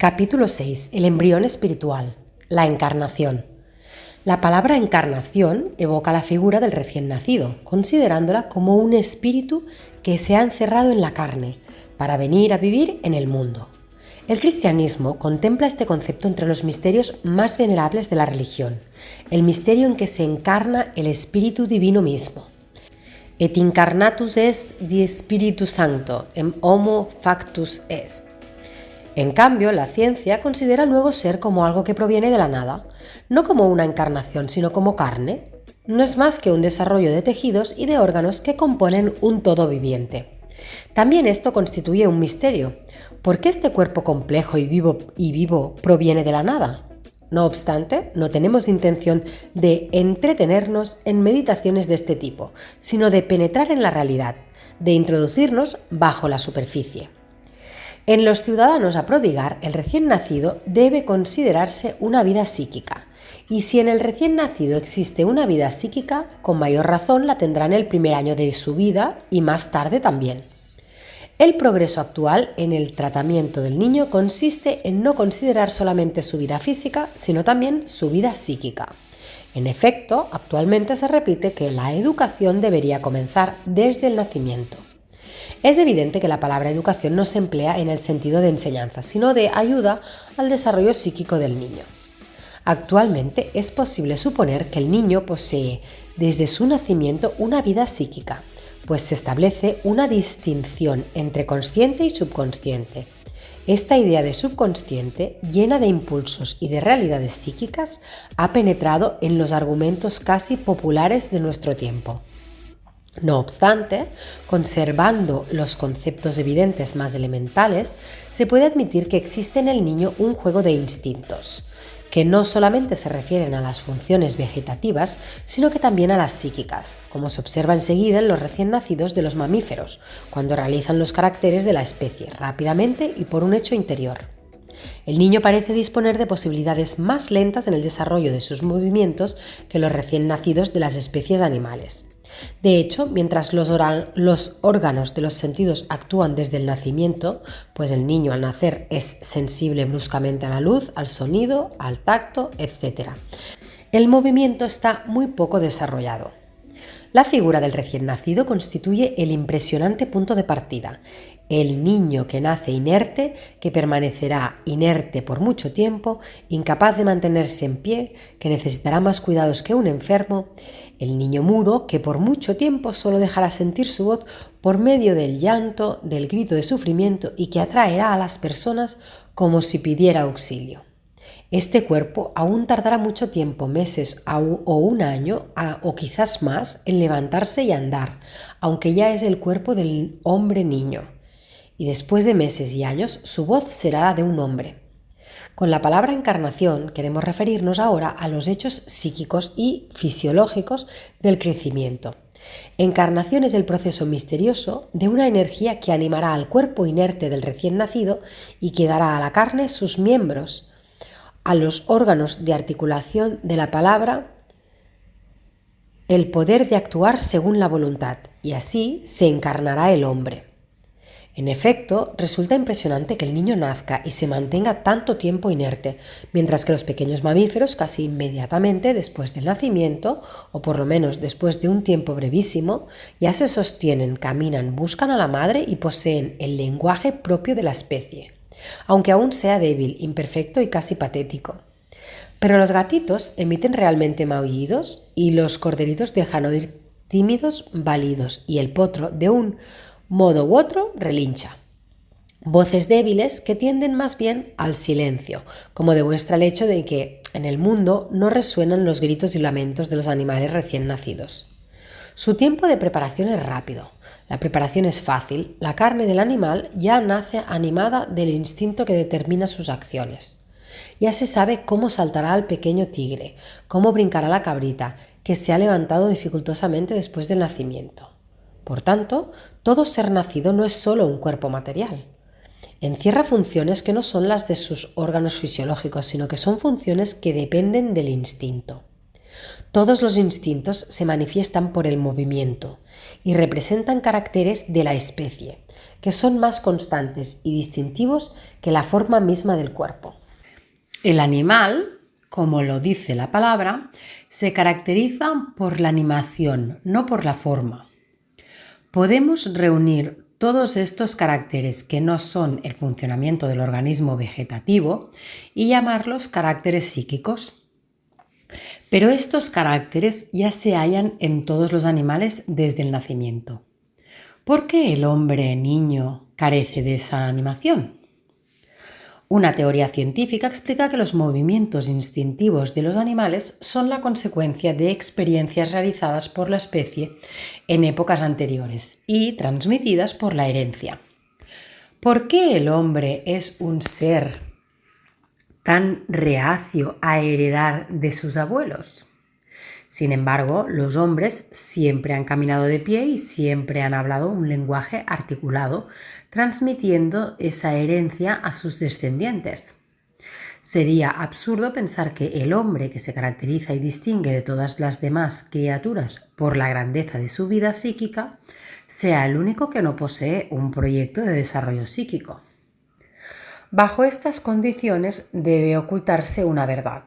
Capítulo 6. El embrión espiritual. La encarnación. La palabra encarnación evoca la figura del recién nacido, considerándola como un espíritu que se ha encerrado en la carne para venir a vivir en el mundo. El cristianismo contempla este concepto entre los misterios más venerables de la religión, el misterio en que se encarna el Espíritu Divino mismo. Et incarnatus est die Spiritus Sancto, em homo factus est. En cambio, la ciencia considera al nuevo ser como algo que proviene de la nada, no como una encarnación, sino como carne. No es más que un desarrollo de tejidos y de órganos que componen un todo viviente. También esto constituye un misterio. ¿Por qué este cuerpo complejo y vivo proviene de la nada? No obstante, no tenemos intención de entretenernos en meditaciones de este tipo, sino de penetrar en la realidad, de introducirnos bajo la superficie. En los ciudadanos a prodigar, el recién nacido debe considerarse una vida psíquica, y si en el recién nacido existe una vida psíquica, con mayor razón la tendrá en el primer año de su vida y más tarde también. El progreso actual en el tratamiento del niño consiste en no considerar solamente su vida física, sino también su vida psíquica. En efecto, actualmente se repite que la educación debería comenzar desde el nacimiento. Es evidente que la palabra educación no se emplea en el sentido de enseñanza, sino de ayuda al desarrollo psíquico del niño. Actualmente es posible suponer que el niño posee desde su nacimiento una vida psíquica, pues se establece una distinción entre consciente y subconsciente. Esta idea de subconsciente, llena de impulsos y de realidades psíquicas, ha penetrado en los argumentos casi populares de nuestro tiempo. No obstante, conservando los conceptos evidentes más elementales, se puede admitir que existe en el niño un juego de instintos, que no solamente se refieren a las funciones vegetativas, sino que también a las psíquicas, como se observa enseguida en los recién nacidos de los mamíferos, cuando realizan los caracteres de la especie rápidamente y por un hecho interior. El niño parece disponer de posibilidades más lentas en el desarrollo de sus movimientos que los recién nacidos de las especies animales. De hecho, mientras los órganos de los sentidos actúan desde el nacimiento, pues el niño al nacer es sensible bruscamente a la luz, al sonido, al tacto, etc. El movimiento está muy poco desarrollado. La figura del recién nacido constituye el impresionante punto de partida. El niño que nace inerte, que permanecerá inerte por mucho tiempo, incapaz de mantenerse en pie, que necesitará más cuidados que un enfermo. El niño mudo, que por mucho tiempo solo dejará sentir su voz por medio del llanto, del grito de sufrimiento y que atraerá a las personas como si pidiera auxilio. Este cuerpo aún tardará mucho tiempo, meses o un año o quizás más, en levantarse y andar, aunque ya es el cuerpo del hombre niño. Y después de meses y años, su voz será la de un hombre. Con la palabra encarnación queremos referirnos ahora a los hechos psíquicos y fisiológicos del crecimiento. Encarnación es el proceso misterioso de una energía que animará al cuerpo inerte del recién nacido y que dará a la carne sus miembros, a los órganos de articulación de la palabra, el poder de actuar según la voluntad, y así se encarnará el hombre. En efecto, resulta impresionante que el niño nazca y se mantenga tanto tiempo inerte, mientras que los pequeños mamíferos casi inmediatamente después del nacimiento, o por lo menos después de un tiempo brevísimo, ya se sostienen, caminan, buscan a la madre y poseen el lenguaje propio de la especie, aunque aún sea débil, imperfecto y casi patético. Pero los gatitos emiten realmente maullidos y los corderitos dejan oír tímidos balidos y el potro de un modo u otro relincha. Voces débiles que tienden más bien al silencio, como demuestra el hecho de que en el mundo no resuenan los gritos y lamentos de los animales recién nacidos. Su tiempo de preparación es rápido. La preparación es fácil. La carne del animal ya nace animada del instinto que determina sus acciones. Ya se sabe cómo saltará el pequeño tigre, cómo brincará la cabrita, que se ha levantado dificultosamente después del nacimiento. Por tanto, todo ser nacido no es solo un cuerpo material. Encierra funciones que no son las de sus órganos fisiológicos, sino que son funciones que dependen del instinto. Todos los instintos se manifiestan por el movimiento y representan caracteres de la especie, que son más constantes y distintivos que la forma misma del cuerpo. El animal, como lo dice la palabra, se caracteriza por la animación, no por la forma. Podemos reunir todos estos caracteres que no son el funcionamiento del organismo vegetativo y llamarlos caracteres psíquicos. Pero estos caracteres ya se hallan en todos los animales desde el nacimiento. ¿Por qué el hombre niño carece de esa animación? Una teoría científica explica que los movimientos instintivos de los animales son la consecuencia de experiencias realizadas por la especie en épocas anteriores y transmitidas por la herencia. ¿Por qué el hombre es un ser tan reacio a heredar de sus abuelos? Sin embargo, los hombres siempre han caminado de pie y siempre han hablado un lenguaje articulado, transmitiendo esa herencia a sus descendientes. Sería absurdo pensar que el hombre, que se caracteriza y distingue de todas las demás criaturas por la grandeza de su vida psíquica, sea el único que no posee un proyecto de desarrollo psíquico. Bajo estas condiciones debe ocultarse una verdad.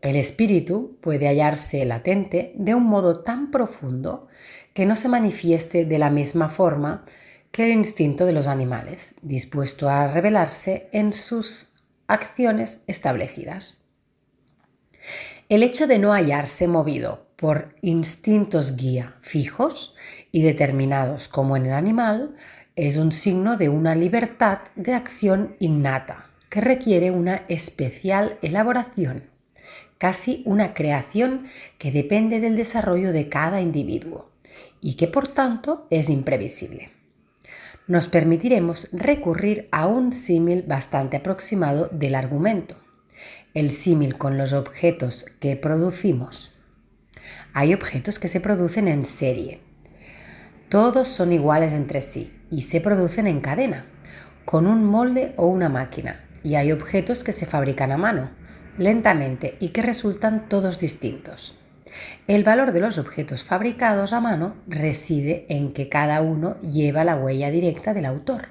El espíritu puede hallarse latente de un modo tan profundo que no se manifieste de la misma forma que el instinto de los animales, dispuesto a revelarse en sus acciones establecidas. El hecho de no hallarse movido por instintos guía fijos y determinados como en el animal es un signo de una libertad de acción innata que requiere una especial elaboración, casi una creación que depende del desarrollo de cada individuo y que por tanto es imprevisible. Nos permitiremos recurrir a un símil bastante aproximado del argumento, el símil con los objetos que producimos. Hay objetos que se producen en serie. Todos son iguales entre sí y se producen en cadena, con un molde o una máquina, y hay objetos que se fabrican a mano, lentamente y que resultan todos distintos. El valor de los objetos fabricados a mano reside en que cada uno lleva la huella directa del autor,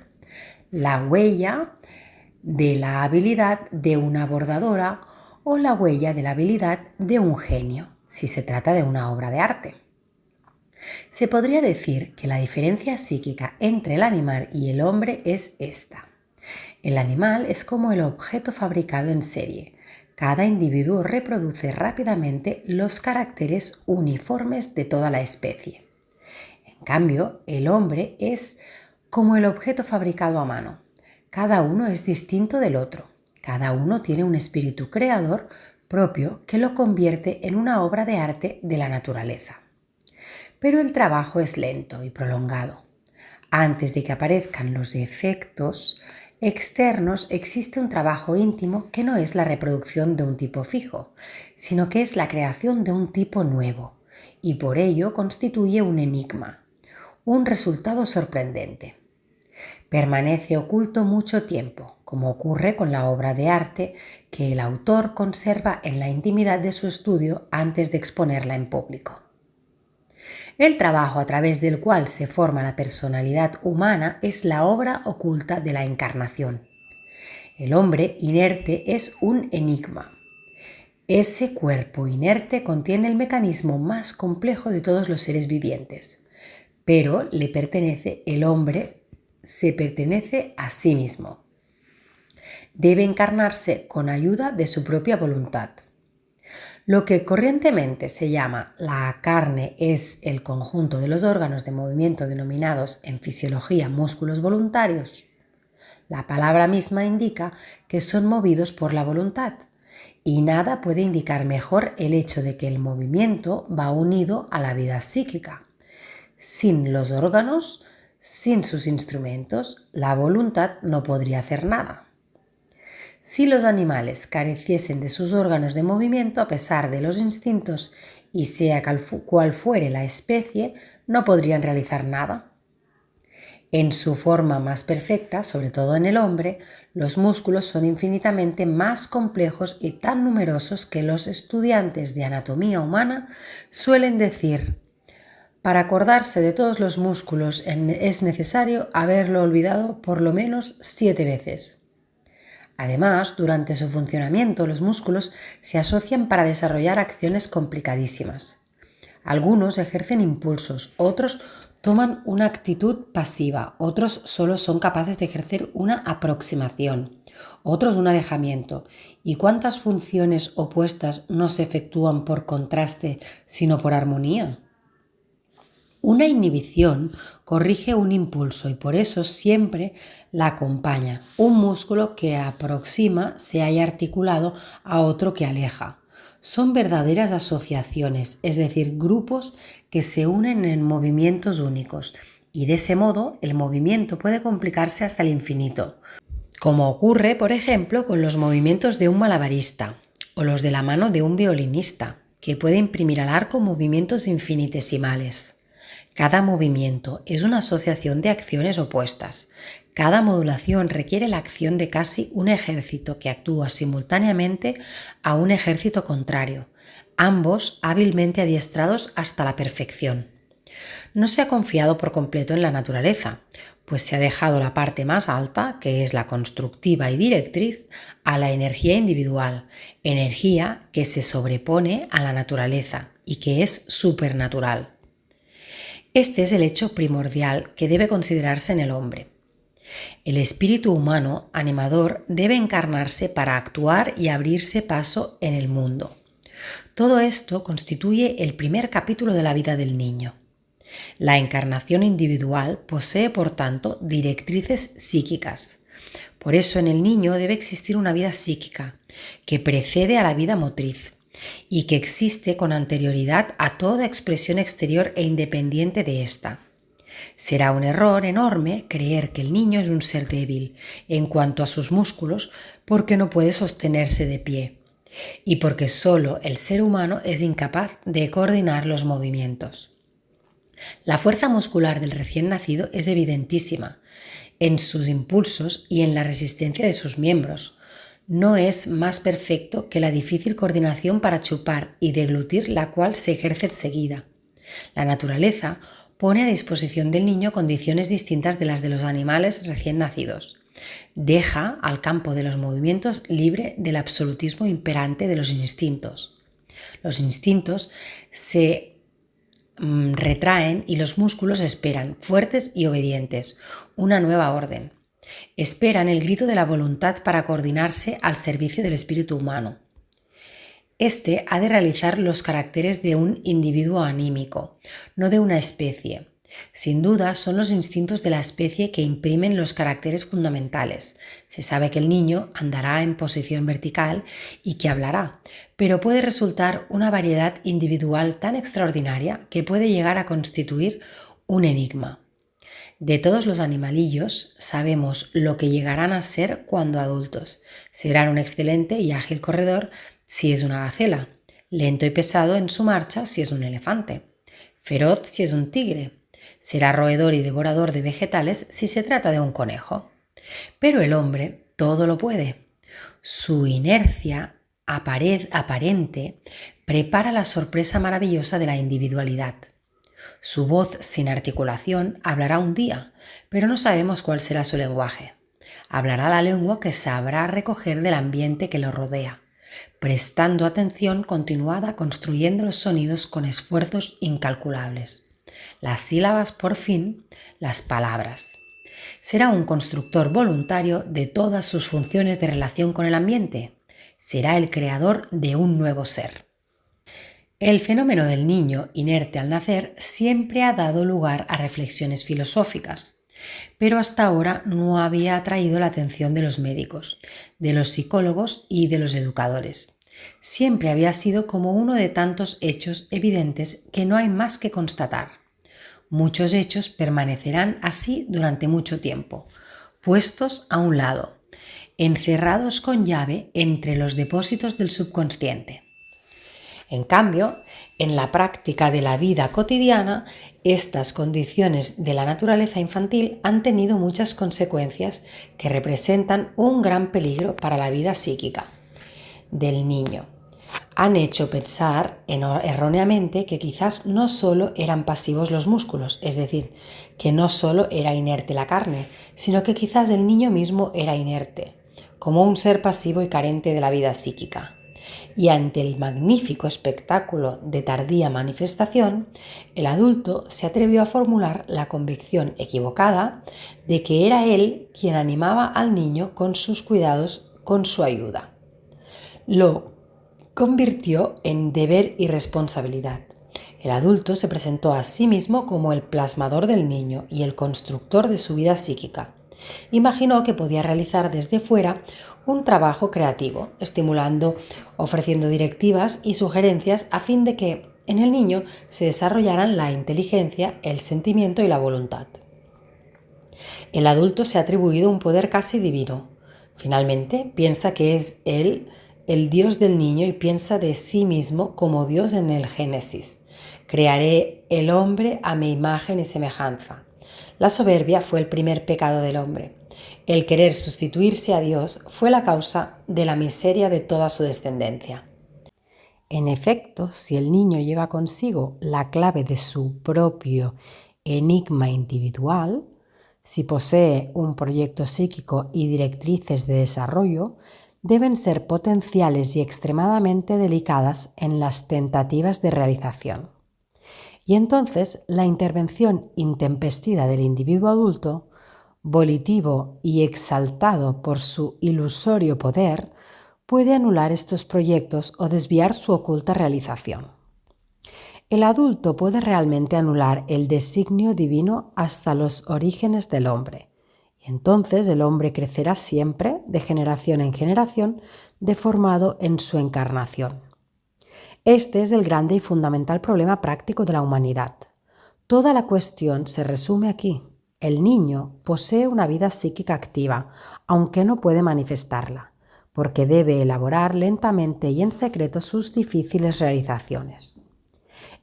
la huella de la habilidad de una bordadora o la huella de la habilidad de un genio, si se trata de una obra de arte. Se podría decir que la diferencia psíquica entre el animal y el hombre es esta. El animal es como el objeto fabricado en serie. Cada individuo reproduce rápidamente los caracteres uniformes de toda la especie. En cambio, el hombre es como el objeto fabricado a mano. Cada uno es distinto del otro. Cada uno tiene un espíritu creador propio que lo convierte en una obra de arte de la naturaleza. Pero el trabajo es lento y prolongado. Antes de que aparezcan los efectos externos, existe un trabajo íntimo que no es la reproducción de un tipo fijo, sino que es la creación de un tipo nuevo, y por ello constituye un enigma, un resultado sorprendente. Permanece oculto mucho tiempo, como ocurre con la obra de arte que el autor conserva en la intimidad de su estudio antes de exponerla en público. El trabajo a través del cual se forma la personalidad humana es la obra oculta de la encarnación. El hombre inerte es un enigma. Ese cuerpo inerte contiene el mecanismo más complejo de todos los seres vivientes, pero el hombre se pertenece a sí mismo. Debe encarnarse con ayuda de su propia voluntad. Lo que corrientemente se llama la carne es el conjunto de los órganos de movimiento denominados en fisiología músculos voluntarios. La palabra misma indica que son movidos por la voluntad, y nada puede indicar mejor el hecho de que el movimiento va unido a la vida psíquica. Sin los órganos, sin sus instrumentos, la voluntad no podría hacer nada. Si los animales careciesen de sus órganos de movimiento a pesar de los instintos y sea cual fuere la especie, no podrían realizar nada. En su forma más perfecta, sobre todo en el hombre, los músculos son infinitamente más complejos y tan numerosos que los estudiantes de anatomía humana suelen decir: para acordarse de todos los músculos es necesario haberlo olvidado por lo menos 7 veces. Además, durante su funcionamiento, los músculos se asocian para desarrollar acciones complicadísimas. Algunos ejercen impulsos, otros toman una actitud pasiva, otros solo son capaces de ejercer una aproximación, otros un alejamiento. ¿Y cuántas funciones opuestas no se efectúan por contraste, sino por armonía? Una inhibición corrige un impulso y por eso siempre la acompaña. Un músculo que aproxima se halla articulado a otro que aleja. Son verdaderas asociaciones, es decir, grupos que se unen en movimientos únicos, y de ese modo el movimiento puede complicarse hasta el infinito, como ocurre, por ejemplo, con los movimientos de un malabarista o los de la mano de un violinista, que puede imprimir al arco movimientos infinitesimales. Cada movimiento es una asociación de acciones opuestas. Cada modulación requiere la acción de casi un ejército que actúa simultáneamente a un ejército contrario, ambos hábilmente adiestrados hasta la perfección. No se ha confiado por completo en la naturaleza, pues se ha dejado la parte más alta, que es la constructiva y directriz, a la energía individual, energía que se sobrepone a la naturaleza y que es supernatural. Este es el hecho primordial que debe considerarse en el hombre. El espíritu humano animador debe encarnarse para actuar y abrirse paso en el mundo. Todo esto constituye el primer capítulo de la vida del niño. La encarnación individual posee, por tanto, directrices psíquicas. Por eso en el niño debe existir una vida psíquica que precede a la vida motriz y que existe con anterioridad a toda expresión exterior e independiente de ésta. Será un error enorme creer que el niño es un ser débil en cuanto a sus músculos porque no puede sostenerse de pie y porque solo el ser humano es incapaz de coordinar los movimientos. La fuerza muscular del recién nacido es evidentísima en sus impulsos y en la resistencia de sus miembros. No es más perfecto que la difícil coordinación para chupar y deglutir, la cual se ejerce enseguida. La naturaleza pone a disposición del niño condiciones distintas de las de los animales recién nacidos. Deja al campo de los movimientos libre del absolutismo imperante de los instintos. Los instintos se retraen y los músculos esperan, fuertes y obedientes, una nueva orden. Esperan el grito de la voluntad para coordinarse al servicio del espíritu humano. Este ha de realizar los caracteres de un individuo anímico, no de una especie. Sin duda, son los instintos de la especie que imprimen los caracteres fundamentales. Se sabe que el niño andará en posición vertical y que hablará, pero puede resultar una variedad individual tan extraordinaria que puede llegar a constituir un enigma. De todos los animalillos sabemos lo que llegarán a ser cuando adultos. Serán un excelente y ágil corredor si es una gacela, lento y pesado en su marcha si es un elefante, feroz si es un tigre. Será roedor y devorador de vegetales si se trata de un conejo. Pero el hombre todo lo puede. Su inercia aparente prepara la sorpresa maravillosa de la individualidad. Su voz sin articulación hablará un día, pero no sabemos cuál será su lenguaje. Hablará la lengua que sabrá recoger del ambiente que lo rodea, prestando atención continuada, construyendo los sonidos con esfuerzos incalculables. Las sílabas, por fin, las palabras. Será un constructor voluntario de todas sus funciones de relación con el ambiente. Será el creador de un nuevo ser. El fenómeno del niño inerte al nacer siempre ha dado lugar a reflexiones filosóficas, pero hasta ahora no había atraído la atención de los médicos, de los psicólogos y de los educadores. Siempre había sido como uno de tantos hechos evidentes que no hay más que constatar. Muchos hechos permanecerán así durante mucho tiempo, puestos a un lado, encerrados con llave entre los depósitos del subconsciente. En cambio, en la práctica de la vida cotidiana, estas condiciones de la naturaleza infantil han tenido muchas consecuencias que representan un gran peligro para la vida psíquica del niño. Han hecho pensar erróneamente que quizás no solo eran pasivos los músculos, es decir, que no solo era inerte la carne, sino que quizás el niño mismo era inerte, como un ser pasivo y carente de la vida psíquica. Y ante el magnífico espectáculo de tardía manifestación, el adulto se atrevió a formular la convicción equivocada de que era él quien animaba al niño con sus cuidados, con su ayuda. Lo convirtió en deber y responsabilidad. El adulto se presentó a sí mismo como el plasmador del niño y el constructor de su vida psíquica. Imaginó que podía realizar desde fuera un trabajo creativo, estimulando, ofreciendo directivas y sugerencias a fin de que en el niño se desarrollaran la inteligencia, el sentimiento y la voluntad. El adulto se ha atribuido un poder casi divino. Finalmente, piensa que es él el Dios del niño y piensa de sí mismo como Dios en el Génesis. Crearé el hombre a mi imagen y semejanza. La soberbia fue el primer pecado del hombre. El querer sustituirse a Dios fue la causa de la miseria de toda su descendencia. En efecto, si el niño lleva consigo la clave de su propio enigma individual, si posee un proyecto psíquico y directrices de desarrollo, deben ser potenciales y extremadamente delicadas en las tentativas de realización. Y entonces la intervención intempestiva del individuo adulto, volitivo y exaltado por su ilusorio poder, puede anular estos proyectos o desviar su oculta realización. El adulto puede realmente anular el designio divino hasta los orígenes del hombre. Y entonces el hombre crecerá siempre, de generación en generación, deformado en su encarnación. Este es el grande y fundamental problema práctico de la humanidad. Toda la cuestión se resume aquí. El niño posee una vida psíquica activa, aunque no puede manifestarla, porque debe elaborar lentamente y en secreto sus difíciles realizaciones.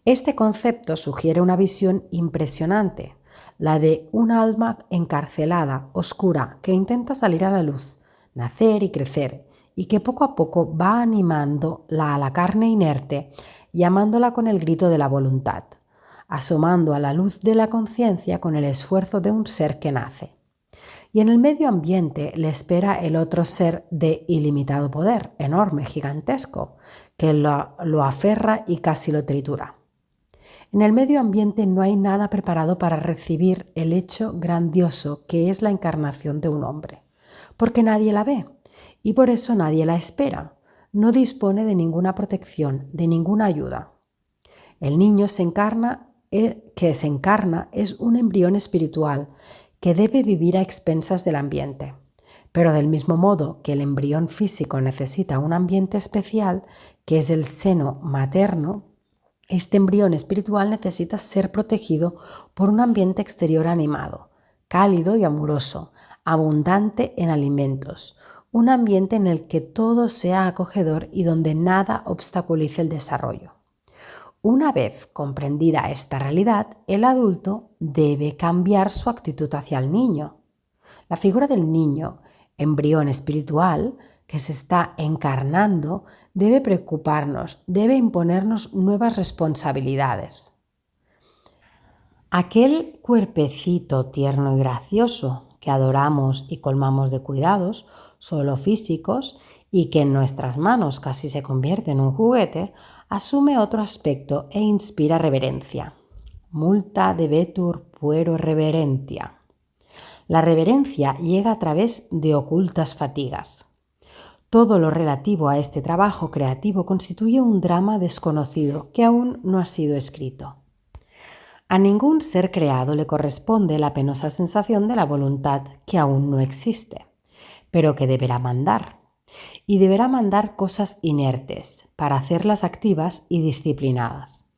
Este concepto sugiere una visión impresionante, la de un alma encarcelada, oscura, que intenta salir a la luz, nacer y crecer, y que poco a poco va animándola a la carne inerte, llamándola con el grito de la voluntad, asomando a la luz de la conciencia con el esfuerzo de un ser que nace. Y en el medio ambiente le espera el otro ser de ilimitado poder, enorme, gigantesco, que lo aferra y casi lo tritura. En el medio ambiente no hay nada preparado para recibir el hecho grandioso que es la encarnación de un hombre, porque nadie la ve y por eso nadie la espera, no dispone de ninguna protección, de ninguna ayuda. El niño que se encarna es un embrión espiritual que debe vivir a expensas del ambiente. Pero del mismo modo que el embrión físico necesita un ambiente especial, que es el seno materno, este embrión espiritual necesita ser protegido por un ambiente exterior animado, cálido y amoroso, abundante en alimentos, un ambiente en el que todo sea acogedor y donde nada obstaculice el desarrollo. Una vez comprendida esta realidad, el adulto debe cambiar su actitud hacia el niño. La figura del niño, embrión espiritual, que se está encarnando, debe preocuparnos, debe imponernos nuevas responsabilidades. Aquel cuerpecito tierno y gracioso que adoramos y colmamos de cuidados, solo físicos, y que en nuestras manos casi se convierte en un juguete, asume otro aspecto e inspira reverencia. Multa debetur puero reverentia. La reverencia llega a través de ocultas fatigas. Todo lo relativo a este trabajo creativo constituye un drama desconocido que aún no ha sido escrito. A ningún ser creado le corresponde la penosa sensación de la voluntad que aún no existe, pero que deberá mandar. Y deberá mandar cosas inertes para hacerlas activas y disciplinadas.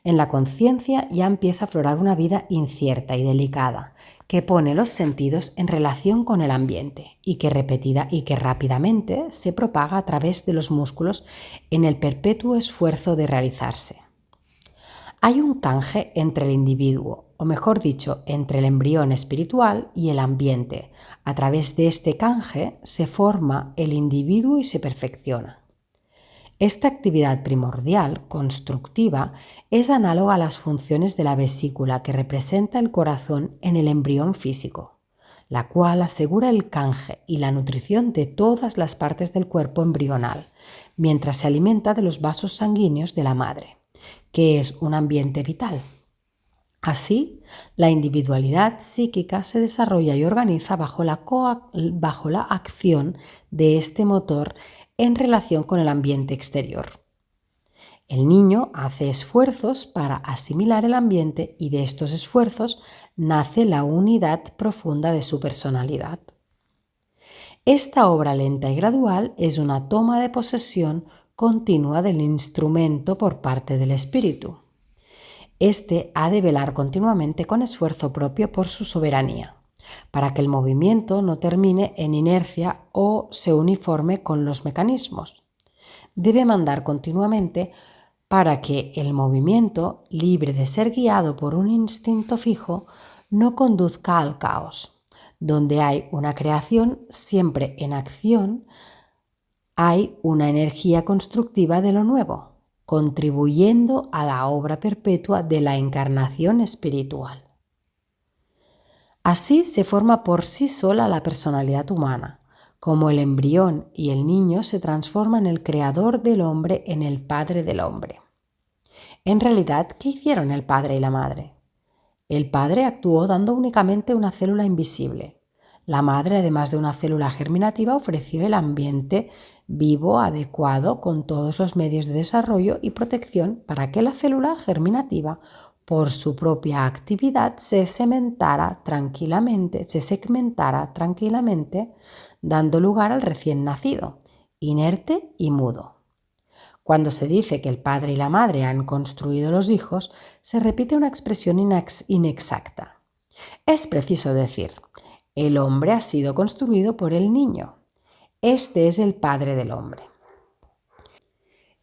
En la conciencia ya empieza a aflorar una vida incierta y delicada, que pone los sentidos en relación con el ambiente y que rápidamente se propaga a través de los músculos en el perpetuo esfuerzo de realizarse. Hay un canje entre el individuo, o mejor dicho, entre el embrión espiritual y el ambiente. A través de este canje se forma el individuo y se perfecciona. Esta actividad primordial, constructiva, es análoga a las funciones de la vesícula que representa el corazón en el embrión físico, la cual asegura el canje y la nutrición de todas las partes del cuerpo embrional, mientras se alimenta de los vasos sanguíneos de la madre, que es un ambiente vital. Así, la individualidad psíquica se desarrolla y organiza bajo la acción de este motor en relación con el ambiente exterior. El niño hace esfuerzos para asimilar el ambiente y de estos esfuerzos nace la unidad profunda de su personalidad. Esta obra lenta y gradual es una toma de posesión continua del instrumento por parte del espíritu. Este ha de velar continuamente con esfuerzo propio por su soberanía, para que el movimiento no termine en inercia o se uniforme con los mecanismos. Debe mandar continuamente para que el movimiento, libre de ser guiado por un instinto fijo, no conduzca al caos. Donde hay una creación, siempre en acción, hay una energía constructiva de lo nuevo, contribuyendo a la obra perpetua de la encarnación espiritual. Así se forma por sí sola la personalidad humana, como el embrión y el niño se transforman el creador del hombre en el padre del hombre. En realidad, ¿qué hicieron el padre y la madre? El padre actuó dando únicamente una célula invisible. La madre, además de una célula germinativa, ofreció el ambiente vivo adecuado con todos los medios de desarrollo y protección para que la célula germinativa, por su propia actividad, se segmentara tranquilamente, dando lugar al recién nacido, inerte y mudo. Cuando se dice que el padre y la madre han construido los hijos, se repite una expresión inexacta. Es preciso decir, el hombre ha sido construido por el niño. Este es el padre del hombre.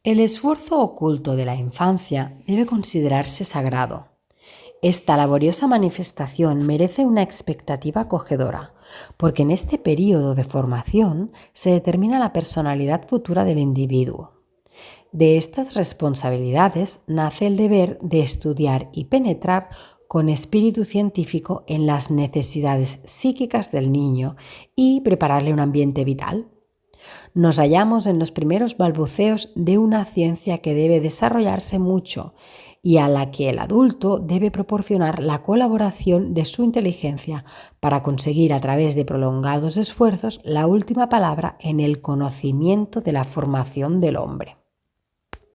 El esfuerzo oculto de la infancia debe considerarse sagrado. Esta laboriosa manifestación merece una expectativa acogedora, porque en este período de formación se determina la personalidad futura del individuo. De estas responsabilidades nace el deber de estudiar y penetrar con espíritu científico en las necesidades psíquicas del niño y prepararle un ambiente vital. Nos hallamos en los primeros balbuceos de una ciencia que debe desarrollarse mucho y a la que el adulto debe proporcionar la colaboración de su inteligencia para conseguir a través de prolongados esfuerzos la última palabra en el conocimiento de la formación del hombre.